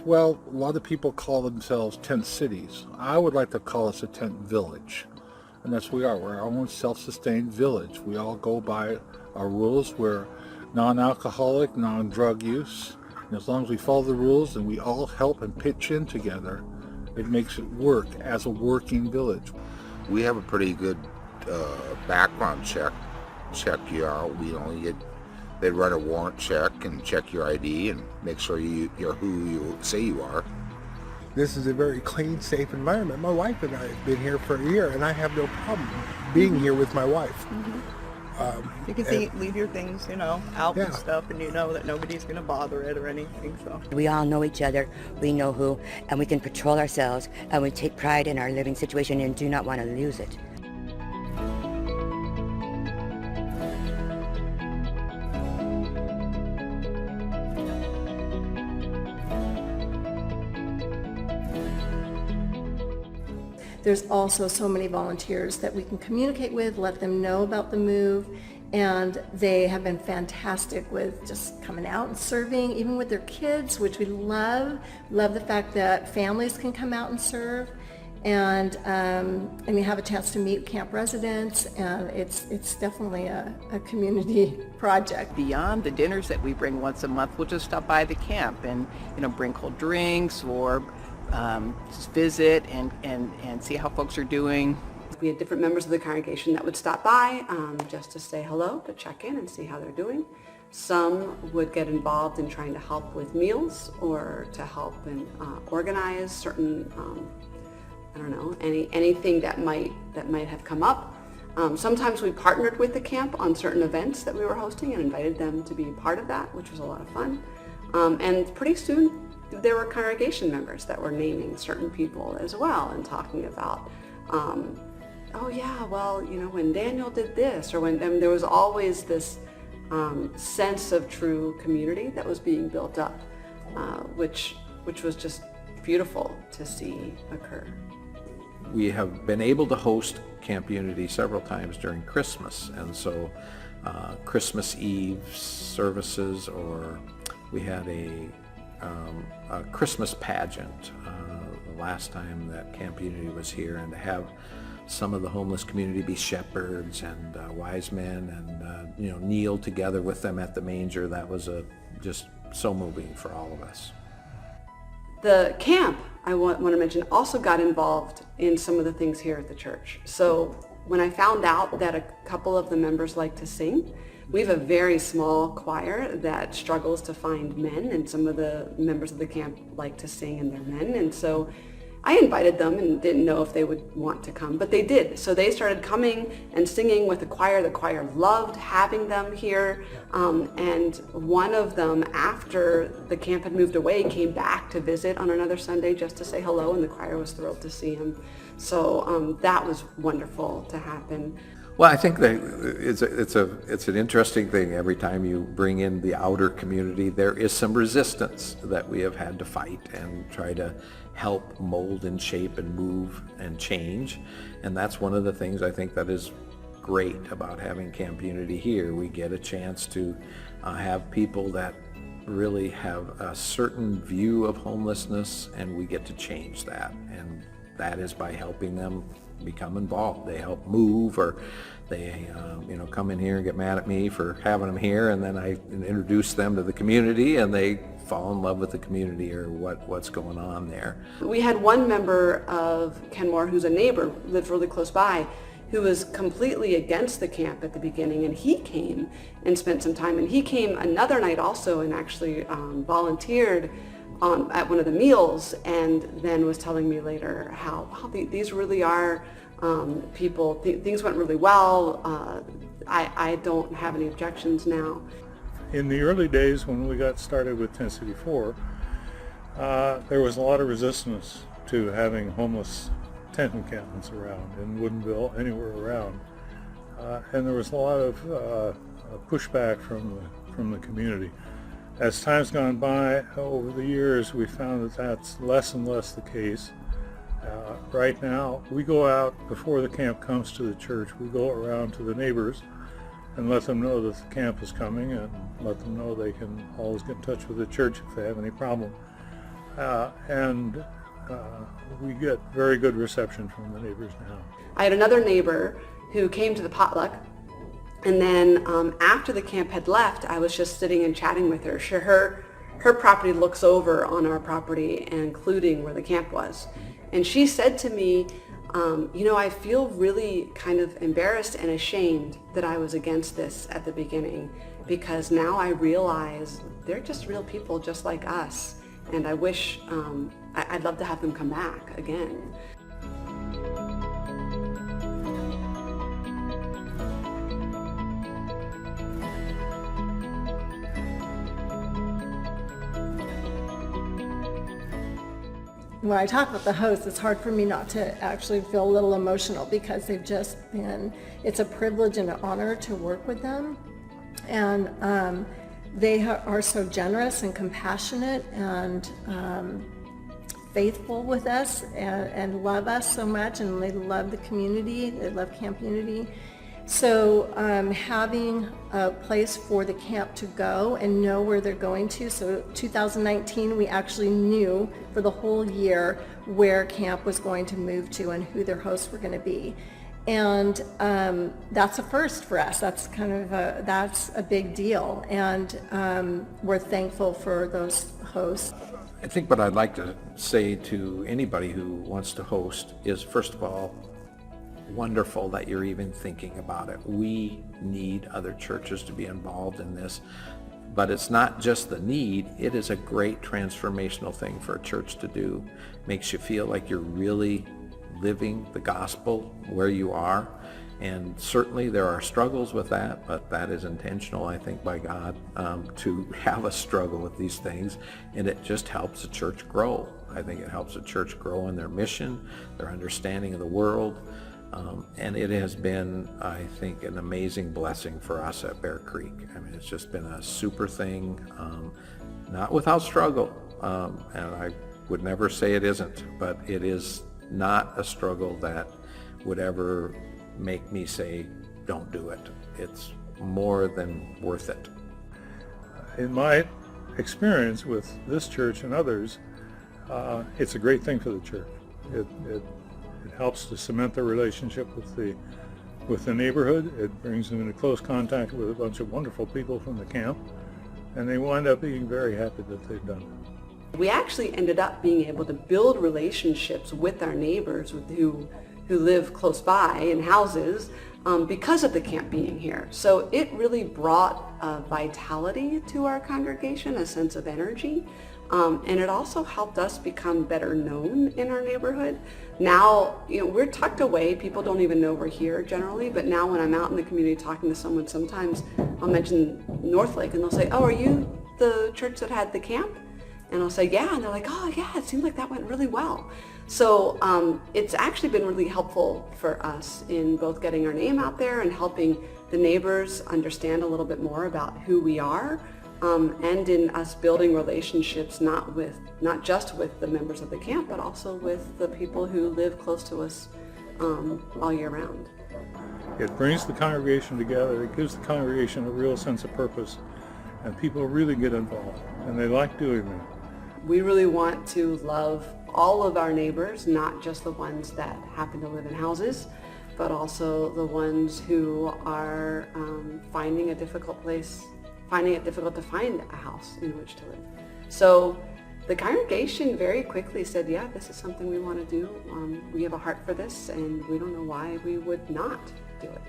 Well, a lot of people call themselves tent cities. I would like to call us a tent village. And that's what we are. We're our own self-sustained village. We all go by our rules. We're non-alcoholic, non-drug use. And as long as we follow the rules and we all help and pitch in together, it makes it work as a working village. We have a pretty good background check you out. They run a warrant check and check your ID and make sure you're who you say you are. This is a very clean, safe environment. My wife and I have been here for a year, and I have no problem being here with my wife. You can leave your things, out and stuff, and you know that nobody's going to bother it or anything. So we all know each other, we know who, and we can patrol ourselves, and we take pride in our living situation and do not want to lose it. There's also so many volunteers that we can communicate with, let them know about the move, and they have been fantastic with just coming out and serving, even with their kids, which we love. Love the fact that families can come out and serve, and we have a chance to meet camp residents, and it's definitely a community project. beyond the dinners that we bring once a month, we'll just stop by the camp and bring cold drinks or just visit and see how folks are doing. We had different members of the congregation that would stop by just to say hello, to check in and see how they're doing. Some would get involved in trying to help with meals or to help and organize certain, anything that might have come up. Sometimes we partnered with the camp on certain events that we were hosting and invited them to be part of that, which was a lot of fun. And pretty soon there were congregation members that were naming certain people as well and talking about, when Daniel did this, or when there was always this sense of true community that was being built up, which was just beautiful to see occur. We have been able to host Camp Unity several times during Christmas, and so Christmas Eve services, or we had a Christmas pageant the last time that Camp Unity was here, and to have some of the homeless community be shepherds and wise men and kneel together with them at the manger, that was just so moving for all of us. The camp, I want to mention, also got involved in some of the things here at the church. So when I found out that a couple of the members like to sing, we have a very small choir that struggles to find men, and some of the members of the camp like to sing, and they're men. And so I invited them and didn't know if they would want to come, but they did. So they started coming and singing with the choir. The choir loved having them here. And one of them, after the camp had moved away, came back to visit on another Sunday just to say hello, and the choir was thrilled to see him. So that was wonderful to happen. Well, I think that it's an interesting thing. Every time you bring in the outer community, there is some resistance that we have had to fight and try to help mold and shape and move and change. And that's one of the things I think that is great about having Camp Unity here. We get a chance to have people that really have a certain view of homelessness, and we get to change that. And that is by helping them become involved. They help move, or they come in here and get mad at me for having them here, and then I introduce them to the community, and they fall in love with the community or what's going on there. We had one member of Kenmore, who's a neighbor, lived really close by, who was completely against the camp at the beginning, and he came and spent some time, and he came another night also and actually volunteered at one of the meals, and then was telling me later how these really are people. Things went really well. I don't have any objections now. In the early days when we got started with Tent City 4, there was a lot of resistance to having homeless tent encampments around in Woodinville, anywhere around, and there was a lot of pushback from the community. As time's gone by over the years, we found that that's less and less the case. Right now, we go out before the camp comes to the church. We go around to the neighbors and let them know that the camp is coming, and let them know they can always get in touch with the church if they have any problem. and we get very good reception from the neighbors now. I had another neighbor who came to the potluck, and then after the camp had left, I was just sitting and chatting with her. Her property looks over on our property, including where the camp was. And she said to me, I feel really kind of embarrassed and ashamed that I was against this at the beginning, because now I realize they're just real people just like us. And I wish, I'd love to have them come back again. When I talk about the hosts, it's hard for me not to actually feel a little emotional, because they've just been, it's a privilege and an honor to work with them. And they are so generous and compassionate and faithful with us, and love us so much, and they love the community, they love Camp Unity. So having a place for the camp to go and know where they're going to. So 2019, we actually knew for the whole year where camp was going to move to and who their hosts were going to be. And that's a first for us. That's kind of that's a big deal. And we're thankful for those hosts. I think what I'd like to say to anybody who wants to host is, first of all, wonderful that you're even thinking about it. We need other churches to be involved in this, but it's not just the need, it is a great transformational thing for a church to do. Makes you feel like you're really living the gospel where you are, and certainly there are struggles with that, but that is intentional, I think, by God, to have a struggle with these things, and it just helps the church grow. I think it helps the church grow in their mission, their understanding of the world. And it has been, I think, an amazing blessing for us at Bear Creek. I mean, it's just been a super thing, not without struggle. And I would never say it isn't, but it is not a struggle that would ever make me say, don't do it. It's more than worth it. In my experience with this church and others, it's a great thing for the church. It helps to cement the relationship with the neighborhood. It brings them into close contact with a bunch of wonderful people from the camp, and they wind up being very happy that they've done it. We actually ended up being able to build relationships with our neighbors who live close by in houses because of the camp being here. So it really brought a vitality to our congregation, a sense of energy. And it also helped us become better known in our neighborhood. Now, we're tucked away. People don't even know we're here generally, but now when I'm out in the community talking to someone, sometimes I'll mention Northlake and they'll say, oh, are you the church that had the camp? And I'll say, yeah. And they're like, oh, yeah, it seemed like that went really well. So it's actually been really helpful for us in both getting our name out there and helping the neighbors understand a little bit more about who we are. And in us building relationships not just with the members of the camp, but also with the people who live close to us all year round. It brings the congregation together. It gives the congregation a real sense of purpose, and people really get involved, and they like doing that. We really want to love all of our neighbors, not just the ones that happen to live in houses, but also the ones who are finding it difficult to find a house in which to live. So the congregation very quickly said, yeah, this is something we want to do. We have a heart for this, and we don't know why we would not do it.